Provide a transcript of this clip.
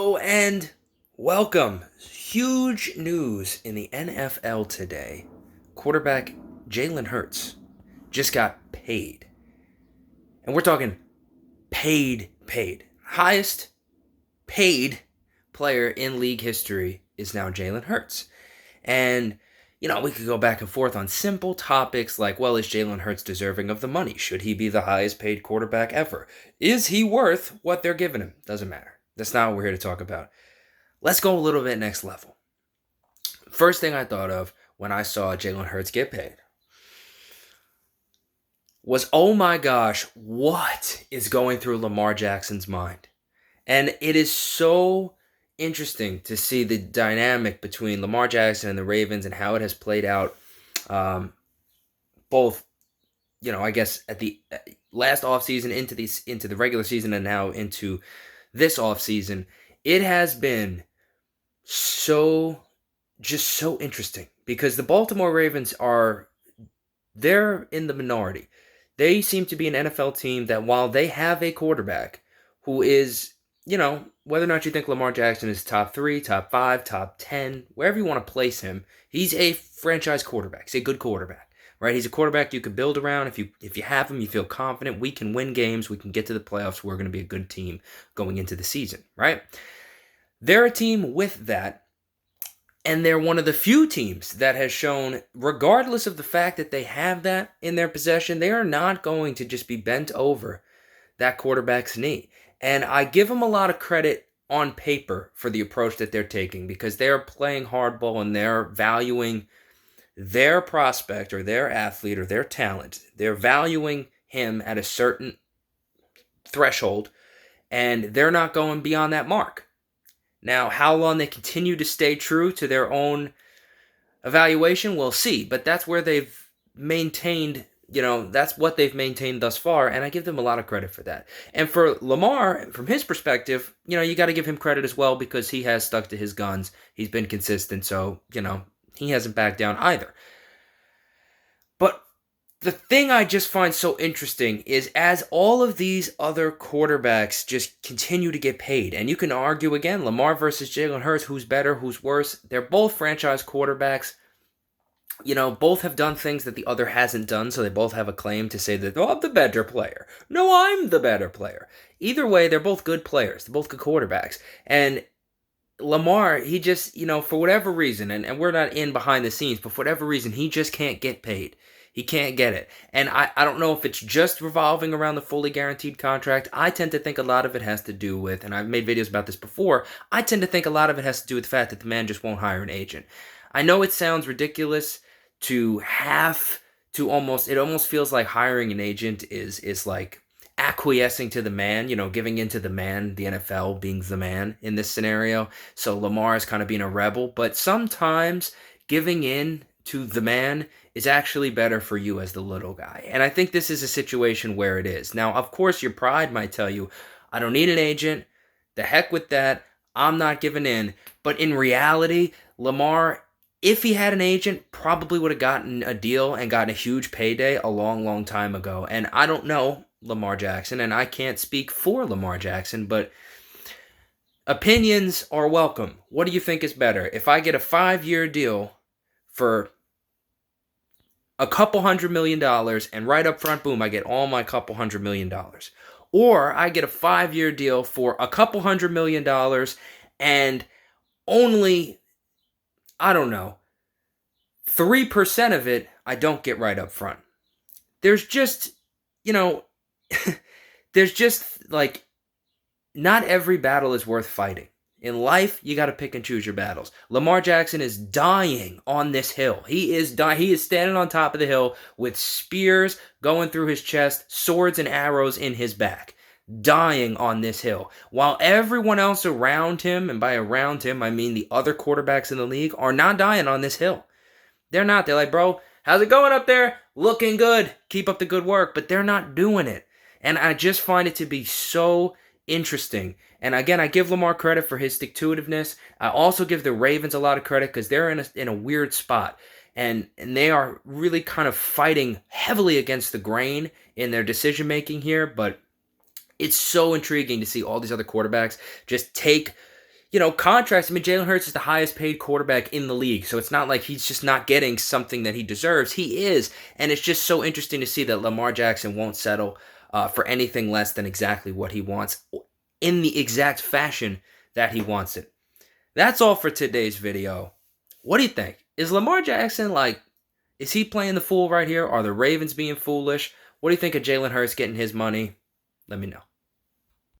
Hello and welcome. Huge news in the NFL today. Quarterback Jalen Hurts just got paid. And we're talking paid. Highest paid player in league history is now Jalen Hurts. And, we could go back and forth on simple topics like, well, is Jalen Hurts deserving of the money? Should he be the highest paid quarterback ever? Is he worth what they're giving him? Doesn't matter. That's not what we're here to talk about. Let's go a little bit next level. First thing I thought of when I saw Jalen Hurts get paid was, oh my gosh, what is going through Lamar Jackson's mind? And it is so interesting to see the dynamic between Lamar Jackson and the Ravens and how it has played out both, I guess at the last offseason into the regular season and now into this offseason. It has been so interesting because the Baltimore Ravens they're in the minority. They seem to be an NFL team that while they have a quarterback who is, whether or not you think Lamar Jackson is top 3, top 5, top 10, wherever you want to place him, he's a franchise quarterback. He's a good quarterback, right? He's a quarterback you can build around. If you have him, you feel confident. We can win games. We can get to the playoffs. We're going to be a good team going into the season, right? They're a team with that, and they're one of the few teams that has shown, regardless of the fact that they have that in their possession, they are not going to just be bent over that quarterback's knee. And I give them a lot of credit on paper for the approach that they're taking because they're playing hardball and they're valuing their prospect or their athlete or their talent. They're valuing him at a certain threshold, and they're not going beyond that mark. Now, how long they continue to stay true to their own evaluation, we'll see. But that's where they've maintained, that's what they've maintained thus far, and I give them a lot of credit for that. And for Lamar, from his perspective, you got to give him credit as well because he has stuck to his guns. He's been consistent, so, he hasn't backed down either. But the thing I just find so interesting is as all of these other quarterbacks just continue to get paid, and you can argue again, Lamar versus Jalen Hurts, who's better, who's worse. They're both franchise quarterbacks. Both have done things that the other hasn't done, so they both have a claim to say that, oh, I'm the better player. No, I'm the better player. Either way, they're both good players. They're both good quarterbacks. And Lamar, he just, for whatever reason, and we're not in behind the scenes, but for whatever reason, he just can't get paid. He can't get it. And I don't know if it's just revolving around the fully guaranteed contract. I tend to think a lot of it has to do with, and I've made videos about this before, I tend to think a lot of it has to do with the fact that the man just won't hire an agent. I know it sounds ridiculous to have to it almost feels like hiring an agent is like acquiescing to the man, giving in to the man, the NFL being the man in this scenario. So Lamar is kind of being a rebel, but sometimes giving in to the man is actually better for you as the little guy. And I think this is a situation where it is. Now, of course, your pride might tell you, I don't need an agent. The heck with that. I'm not giving in. But in reality, Lamar, if he had an agent, probably would have gotten a deal and gotten a huge payday a long time ago. And I don't know Lamar Jackson, and I can't speak for Lamar Jackson, but opinions are welcome. What do you think is better? If I get a 5-year deal for a couple $100 million and right up front, boom, I get all my couple $100 million. Or I get a 5-year deal for a couple $100 million and only, I don't know, 3% of it I don't get right up front. There's just, there's just like, not every battle is worth fighting. In life, you got to pick and choose your battles. Lamar Jackson is dying on this hill. He is standing on top of the hill with spears going through his chest, swords and arrows in his back, dying on this hill. While everyone else around him, and by around him, I mean the other quarterbacks in the league, are not dying on this hill. They're not. They're like, bro, how's it going up there? Looking good. Keep up the good work. But they're not doing it. And I just find it to be so interesting. And again, I give Lamar credit for his stick-to-itiveness. I also give the Ravens a lot of credit because they're in a weird spot. And they are really kind of fighting heavily against the grain in their decision-making here. But it's so intriguing to see all these other quarterbacks just take contracts. I mean, Jalen Hurts is the highest paid quarterback in the league, so it's not like he's just not getting something that he deserves. He is, and it's just so interesting to see that Lamar Jackson won't settle for anything less than exactly what he wants in the exact fashion that he wants it. That's all for today's video. What do you think? Is Lamar Jackson is he playing the fool right here? Are the Ravens being foolish? What do you think of Jalen Hurts getting his money? Let me know.